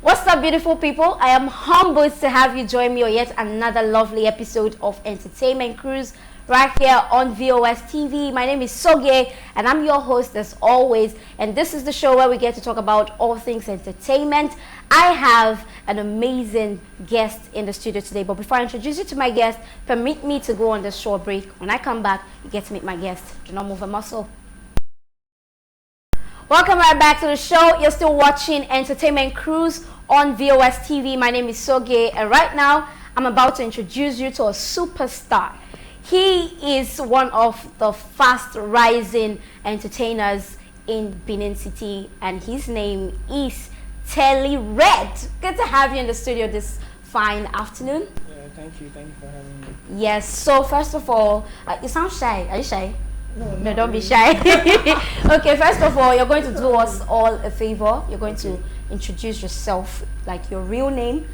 What's up, beautiful people? I am humbled to have you join me on yet another lovely episode of Entertainment Cruise right here on VOS TV. My name is Sogie and I'm your host as always, and this is the show where we get to talk about all things entertainment. I have an amazing guest in the studio today, but before I introduce you to my guest, permit me to go on this short break. When I come back, you get to meet my guest. Do not move a muscle. Welcome right back to the show. You're still watching Entertainment Cruise on VOS TV. My name is Sogie, and right now I'm about to introduce you to a superstar. He is one of the fast rising entertainers in Benin City, and his name is Telly Red. Good to have you in the studio this fine afternoon. Yeah, thank you for having me. Yes, so first of all, you sound shy. Are you shy? No, Don't be shy. Okay, first of all, you're going to do us all a favor. You're going to introduce yourself, like your real name.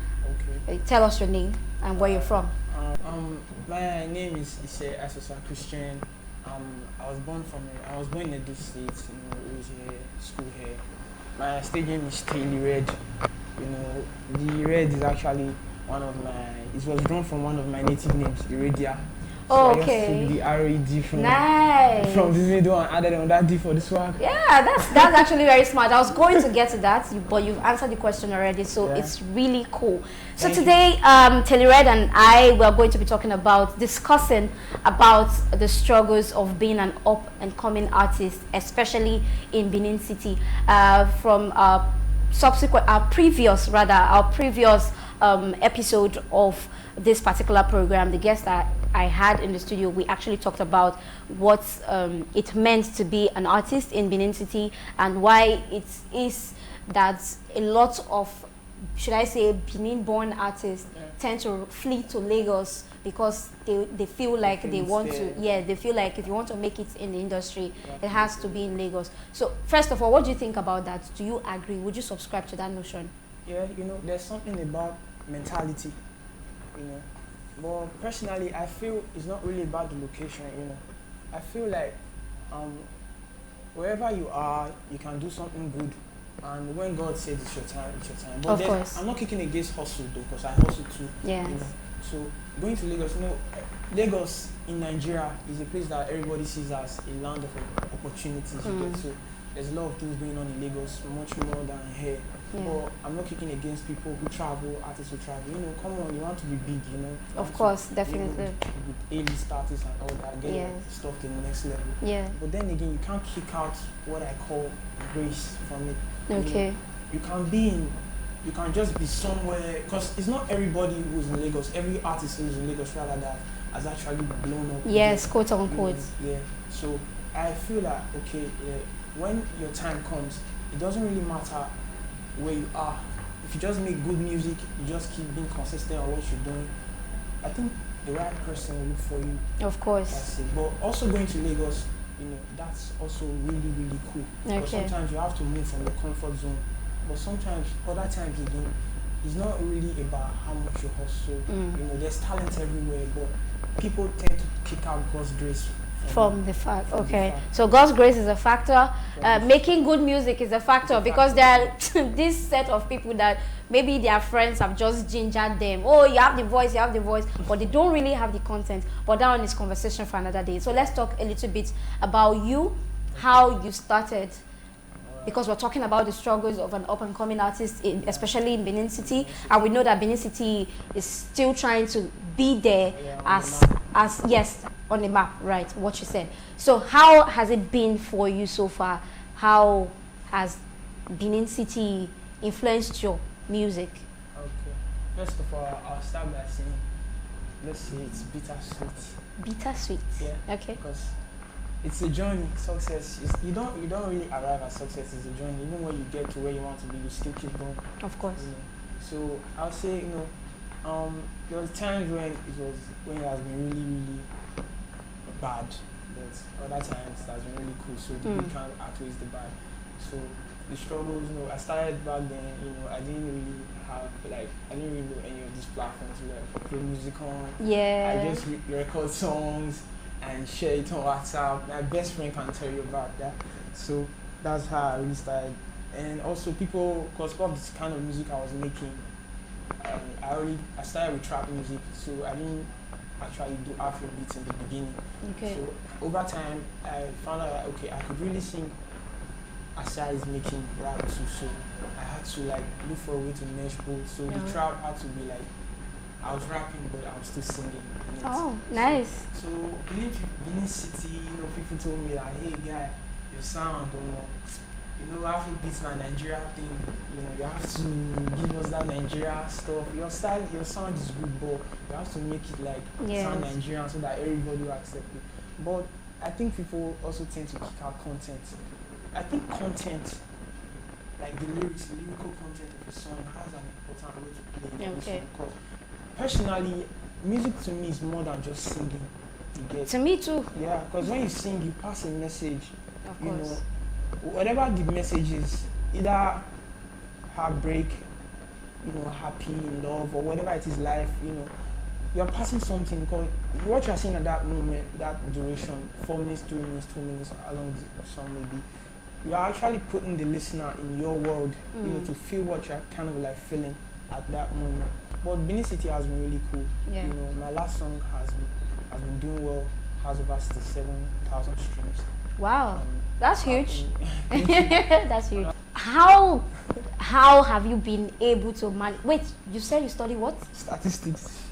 Okay. Tell us your name and where you're from. My name is Ise Asosa Christian. I was born in the States, raised here, school here. My stage name is Telly Red. The red is actually it was drawn from one of my native names, Iradia. Oh, so okay. I just took the R-E-D from the middle and added on that D for the swag. Yeah, that's actually very smart. I was going to get to that, but you've answered the question already, so yeah. It's really cool. So today, Telly Red and I were going to be discussing about the struggles of being an up-and-coming artist, especially in Benin City, from our previous episode of this particular program. The guest that I had in the studio, we actually talked about what it meant to be an artist in Benin City and why it is that a lot of, should I say, Benin-born artists tend to flee to Lagos because they feel like they want to, they feel like if you want to make it in the industry, it has to be in Lagos. So first of all, what do you think about that? Do you agree? Would you subscribe to that notion? Yeah, there's something about mentality, But personally, I feel it's not really about the location, I feel like wherever you are, you can do something good. And when God says it's your time, it's your time. But of course. I'm not kicking against hustle though, because I hustle too. Yeah. So going to Lagos, Lagos in Nigeria is a place that everybody sees as a land of opportunities. So there's a lot of things going on in Lagos, much more than here. Yeah. But I'm not kicking against people who travel, artists who travel. Come on, you want to be big, Of course, definitely. With A-list status and all that, get stuff to the next level. Yeah. But then again, you can't kick out what I call grace from it. Okay. You can just be somewhere, because it's not everybody who's in Lagos, every artist who's in Lagos rather that has actually blown up. Yes, quote unquote. Yeah. So I feel like, when your time comes, it doesn't really matter where you are. If you just make good music, you just keep being consistent on what you're doing, I think the right person will look for you. Of course. That's it. But also going to Lagos, that's also really, really cool. Because sometimes you have to move from your comfort zone. But sometimes, other times again, it's not really about how much you hustle. There's talent everywhere, but people tend to kick out God's grace from the fact. So God's grace is a factor. Making good music is a factor because there are this set of people that maybe their friends have just gingered them. Oh, you have the voice, but they don't really have the content. But that one is conversation for another day. So let's talk a little bit about you, how you started. Because we're talking about the struggles of an up-and-coming artist, especially in Benin City, and we know that Benin City is still trying to be there on the map, right? What you said. So how has it been for you so far? How has Benin City influenced your music? Okay. First of all, I'll start by saying, let's say it's bittersweet. Bittersweet. Yeah. Okay. Because it's a journey. Success is you don't really arrive at success. It's a journey. Even when you get to where you want to be, you still keep going. Of course. So I'll say, there was times when it has been really, really bad, but other times it has been really cool. So we can't outweigh the bad. So the struggles, I started back then. I didn't really know any of these platforms like play music on. Yeah. I just record songs and share it on WhatsApp. My best friend can tell you about that. So that's how I really started And also people, because of this kind of music I was making, I started with trap music, so I didn't actually do Afro beats in the beginning. Okay. So over time, I found out that okay, I could really sing aside making rap too. So I had to like look for a way to mesh both. So the trap had to be like I was rapping, but I was still singing. Oh, nice. So Benin City, people told me that, hey guy, your sound, Afro beats my Nigeria thing. You have to give us that Nigeria stuff. Your style, your sound is good, but you have to make it like sound Nigerian so that everybody will accept it. But I think people also tend to kick out content. I think content, like the lyrics, the lyrical content of a song has an important role to play in the song. Because personally, music to me is more than just singing. You get? To me too. Yeah, because when you sing, you pass a message. Of course. Whatever the message is, either heartbreak, happy, love, or whatever it is, life, you're passing something because what you're saying at that moment, that duration, 4 minutes, 3 minutes, 2 minutes, how long the song may be, you're actually putting the listener in your world, to feel what you're kind of like feeling at that moment. But Benin City has been really cool. Yeah. My last song has been doing well, has over 67,000 streams. Wow, that's huge. That's huge. How have you been able to manage? Wait, you said you study what? Statistics.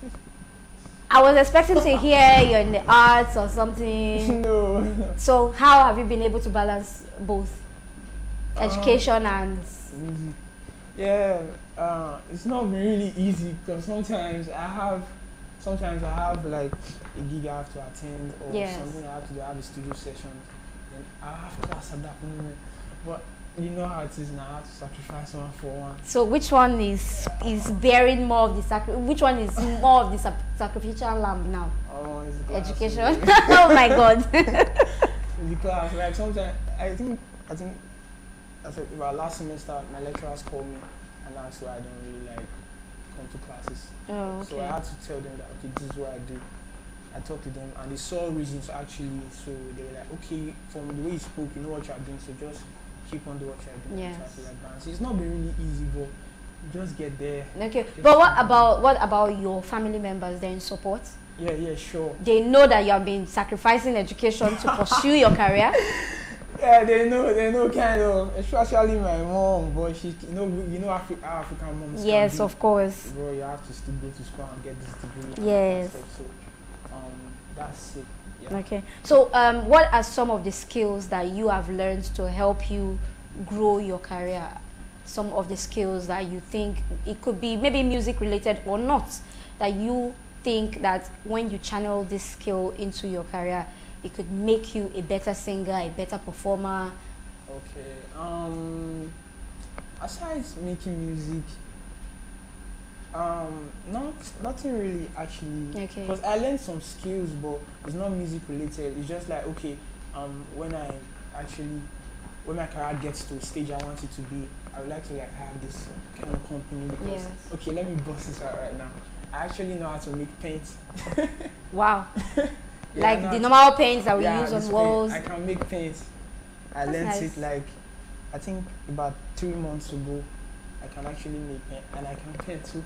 I was expecting to hear you're in the arts or something. No. So how have you been able to balance both education and music? Yeah, it's not really easy because sometimes I have like a gig I have to attend or something I have to do. I have a studio session, and I have class at that moment. But you know how it is now. I have to sacrifice one for one. So which one is bearing more of the which one is more of the sacrificial lamb now? Oh, it's the class. Education. Oh my God. The class, like sometimes I think about last semester my lecturers called me and asked why I don't really like come to classes. Oh, okay. So I had to tell them that okay, this is what I do. I talked to them and they saw reasons actually. So they were like, okay, from the way you spoke, you know what you're doing, so just keep on doing what you're doing. Yes. Try to advance. It's not been really easy, but just get there. Okay. But what about your family members? They're in support? Yeah, sure. They know that you have been sacrificing education to pursue your career? Yeah, they know kind of, especially my mom, but she, how African moms. Yes, of course. Bro, you have to still go to school and get this degree. Yes. So, that's it. Yeah. Okay. So, what are some of the skills that you have learned to help you grow your career? Some of the skills that you think it could be maybe music related or not, that you think that when you channel this skill into your career, it could make you a better singer, a better performer. Okay. Aside making music, nothing really actually. Okay. Because I learned some skills, but it's not music related. It's just like okay, when my career gets to a stage I want it to be, I would like to like have this kind of company because okay, let me bust this out right now. I actually know how to make paint. Wow. Yeah, like the normal paints that we use on walls. I can make paints. I learned it like, I think about 3 months ago. I can actually make paint and I can paint too.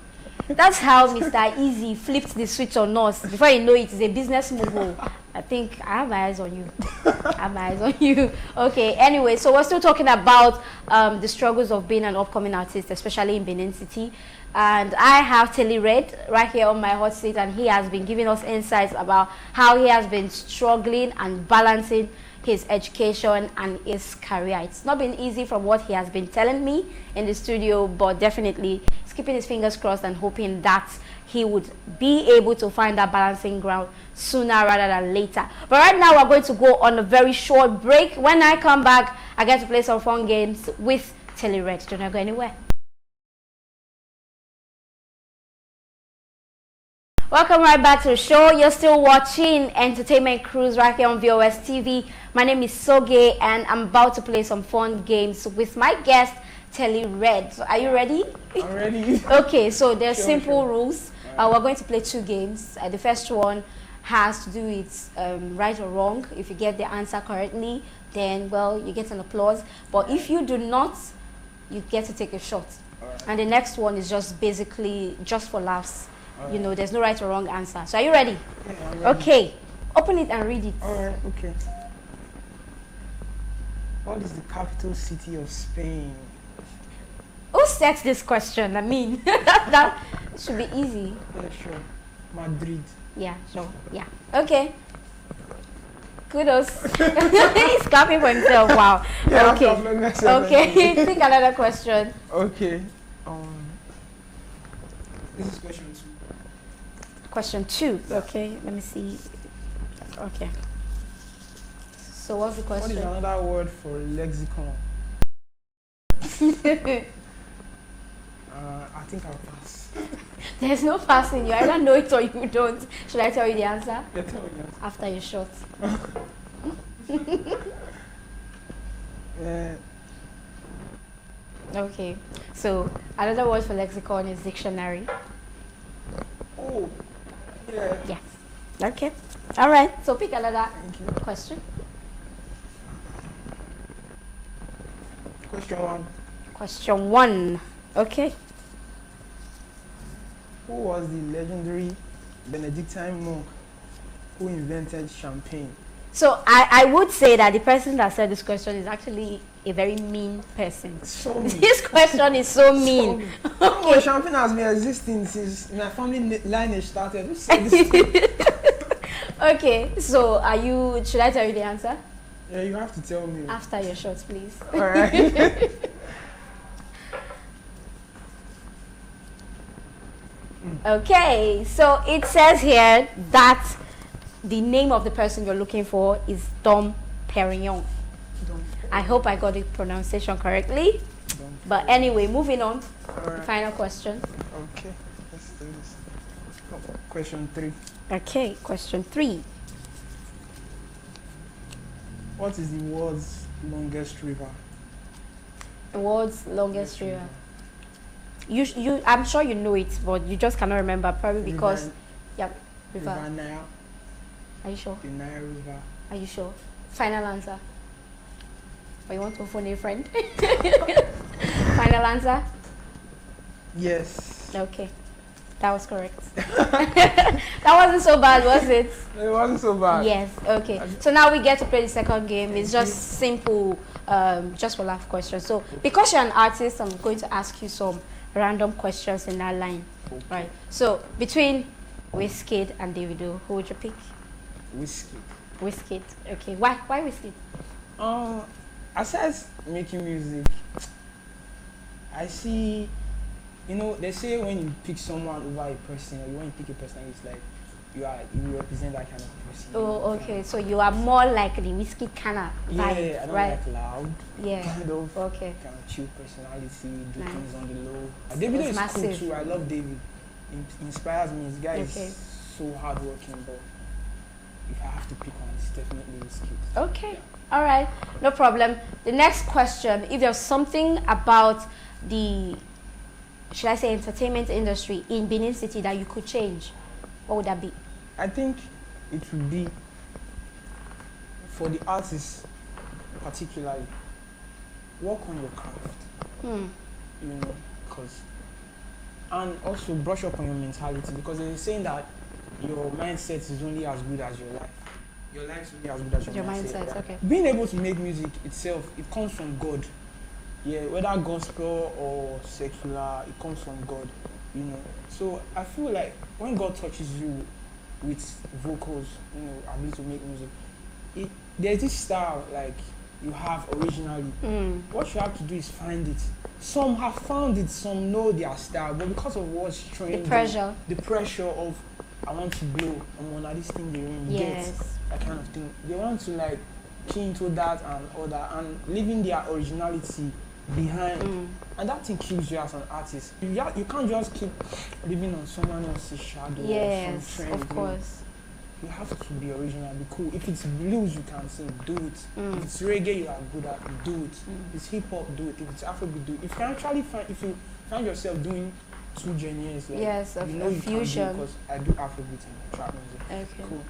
That's how Mr. Easy flipped the switch on us. Before you know it, it's a business move. I think I have my eyes on you. I have my eyes on you. Okay, anyway, so we're still talking about the struggles of being an upcoming artist, especially in Benin City. And I have Telly Red right here on my hot seat, and he has been giving us insights about how he has been struggling and balancing his education and his career. It's not been easy from what he has been telling me in the studio, but definitely he's keeping his fingers crossed and hoping that he would be able to find that balancing ground sooner rather than later. But right now we're going to go on a very short break. When I come back, I get to play some fun games with Telly Red. Do not go anywhere. Welcome right back to the show. You're still watching Entertainment Cruise right here on VOS TV. My name is Soge and I'm about to play some fun games with my guest, Telly Red. So are you ready? I'm ready. Okay, so there's simple rules. We're going to play 2 games. The first one has to do with right or wrong. If you get the answer correctly, then, well, you get an applause. But if you do not you get to take a shot. Alright. And the next one is just basically just for laughs. Alright. You know, there's no right or wrong answer. So are you ready? Yeah, I'm ready. Okay. Open it and read it. Alright, okay. What is the capital city of Spain? Who set this question? I mean, that should be easy. Yeah, sure. Madrid. Yeah, sure. Yeah. Okay. Kudos. He's clapping for himself. Wow. Yeah, Okay. I'm clapping myself. Okay. Pick another question. Okay. This is question 2. Question 2. Okay. Let me see. Okay. So what's the What is question? another word for lexicon? I think I'll pass. There's no passing. You either know it or you don't. Should I tell you the answer? Yeah, tell me. After your shot. Yeah. Okay. So another word for lexicon is dictionary. Oh, yeah. Yes. Okay. All right. So pick another Thank you. question. Question 1. Question 1. Okay. Who was the legendary Benedictine monk who invented champagne? So I would say that the person that said this question is actually a very mean person. So mean. This question is so mean. Oh, champagne has been existing since my family lineage started. Who said this? Okay, so should I tell you the answer? Yeah, you have to tell me. After your shots, please. All right. Okay, so it says here that the name of the person you're looking for is Dom Perignon. I hope I got the pronunciation correctly. But anyway, moving on. Alright. Final question. Okay, let's do this. Oh, question 3. Okay, question 3. What is the world's longest river? The world's longest river. I'm sure you know it, but you just cannot remember, probably because River river. Nile. Are you sure? The Nile River. Are you sure? Final answer. Or you want to phone a friend? Final answer? Yes. Okay. That was correct. That wasn't so bad, was it? It wasn't so bad. Yes. Okay. So now we get to play the second game. It's just simple, just for laugh questions. So because you're an artist, I'm going to ask you some random questions in that line. Okay. Right. So between Wizkid and Davido, who would you pick? Whiskey. Wizkid. Okay. Why Wizkid? Aside making music, I see, they say when you pick someone over a person, or when you pick a person, it's like you represent that kind of person. Oh, okay. So you are more like the Wizkid kind of vibe, Yeah, I don't right? like loud. Yeah. Kind of, Okay. kind of chill personality, do Nice. things on the low. David It's is massive. cool too. I love David. He inspires me. This guy Okay. is so hardworking, but if I have to pick one, it's definitely Whiskey. Okay. All right. No problem. The next question, if there's something about the, should I say, entertainment industry in Benin City that you could change, what would that be? I think it would be for the artists, particularly, work on your craft. Because, and also brush up on your mentality, because they're saying that your mindset is only as good as your life. Your life is only as good as your mindset. mindset, okay. Being able to make music itself, it comes from God. Yeah, whether gospel or secular, it comes from God. So I feel like when God touches you with vocals, ability to make music, there's this style like you have originally. What you have to do is find it. Some have found it, some know their style, but because of what's trained, the pressure of I want to blow, I'm on this thing they really Yes. get, that kind of thing. They want to like key into that and all that, and leaving their originality behind, and that thing kills you as an artist. You can't just keep living on someone else's shadow. Yes, or some trend. of course. You have to be original, be cool. If it's blues, you can sing, do it. If it's reggae, you are good at it, do it. If it's hip hop, do it. If it's Afrobeat, do it. If you can actually if you find yourself doing two genres, like, Yes, you know you fusion. can do, because I do Afrobeat and trap music. Okay. Cool.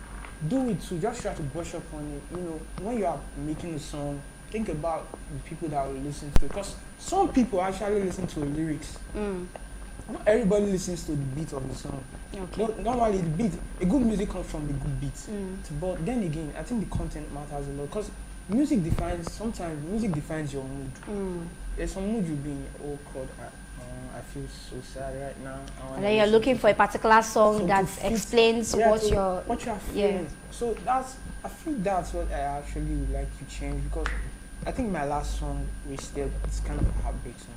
Do it too. Just try to brush up on it. When you are making a song, think about the people that will listen to, because some people actually listen to the lyrics. Not everybody listens to the beat of the song. Okay. But normally the beat, a good music comes from the good beat. But then again, I think the content matters a lot, because sometimes music defines your mood. There's some mood you'll be in, oh God, I feel so sad right now. And then you're looking for a particular song that explains what you're feeling. So I feel that's what I actually would like to change, because I think my last song, Wasted, it's kind of a heartbreak song.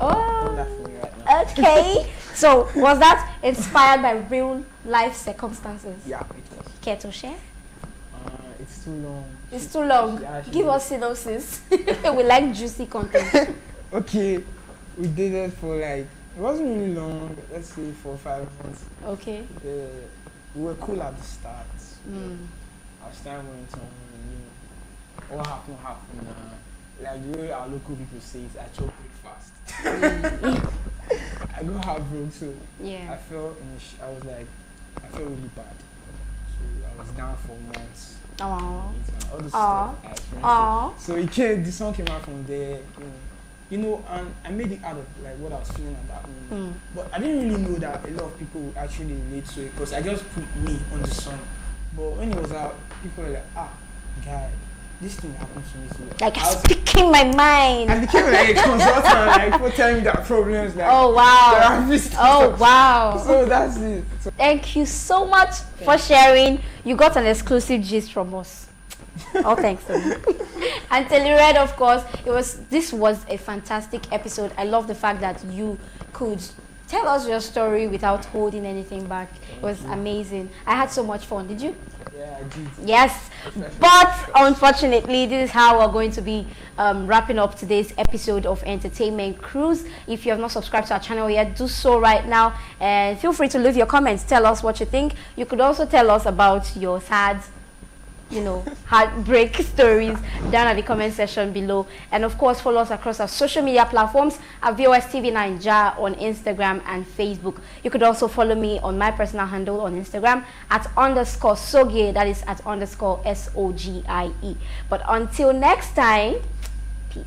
Oh, that for me right now. Okay. So was that inspired by real life circumstances? Yeah, it was. Care to share? It's too long. It's too long. Give us synopsis. We like juicy content. Okay, we did it for like, it wasn't really long, let's say 4 or 5 months. Okay. We were cool at the start. As time went on, what happened. Like the way our local people say it, I choke it fast. I got heartbroken, so yeah. I felt really bad. So I was down for months. All the stuff I experienced. So the song came out from there, and I made it out of like what I was feeling at that moment. But I didn't really know that a lot of people would actually relate to it, because I just put me on the song. But when it was out, people were like, guy, this thing happened to me too. Like speaking my mind. I became like a consultant, like people telling me that problems, like oh wow. So that's it. So thank you so much for sharing. You got an exclusive gist from us. All thanks to you. And Telered, of course, this was a fantastic episode. I love the fact that you could tell us your story without holding anything back. It was amazing. I had so much fun. Did you? Yeah, I did. Yes, but unfortunately, this is how we're going to be wrapping up today's episode of Entertainment Cruise. If you have not subscribed to our channel yet, do so right now, and feel free to leave your comments. Tell us what you think. You could also tell us about your sad, heartbreak stories down at the comment section below. And of course, follow us across our social media platforms at VOS TV Naija on Instagram and Facebook. You could also follow me on my personal handle on Instagram at _Sogie, that is at _SOGIE. But until next time, peace.